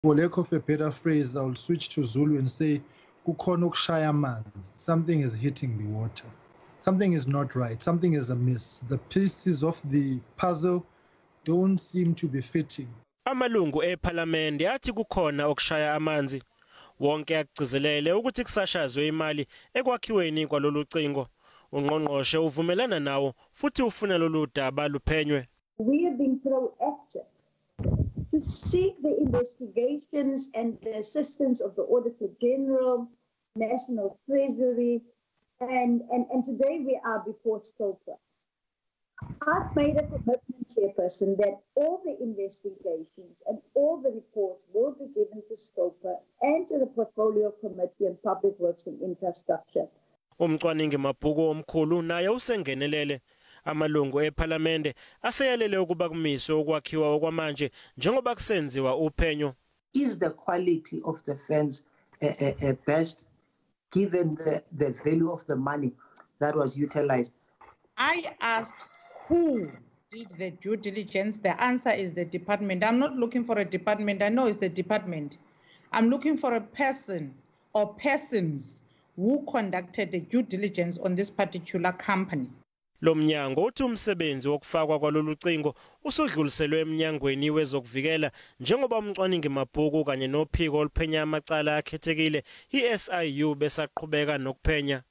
For lack of a better phrase, I'll switch to Zulu and say, kukhona ukushaya amanzi. Something is hitting the water. Something is not right. Something is amiss. The pieces of the puzzle don't seem to be fitting. Amalungu ephalamende athi kukhona okushaya amanzi. Wonke agcizelele ukuthi kusashazwe imali ekwakhiweni kwalolucingo. uNgqongqoshe uvumelana nawo futhi ufuna lolu daba luphenywe. We have been proactive to seek the investigations and the assistance of the Auditor General, National Treasury, and today we are before SCOPA. I've made a commitment, Chairperson, that all the investigations and all the reports will be given to SCOPA and to the Portfolio Committee on Public Works and Infrastructure. Umcwaningi mabhuku omkhulu naye usengenelele. Amalungu ephalamende aseyalele ukuba kumiswe ukwakhiwa okwamanje njengoba kusenziwa uphenyo. Is the quality of the funds best given the value of the money that was utilized? I asked who did the due diligence. The answer is the department. I'm not looking for a department. I know it's the department. I'm looking for a person or persons who conducted the due diligence on this particular company. Lomnyango uthi umsebenzi wokufakwa kwalolucingo usudluliselwe emnyangweni wezokuvikela njengoba umcwaningi mabhuku kanye nophiko oluphenya amacala akhethekile iSIU besaqhubeka nokuphenya.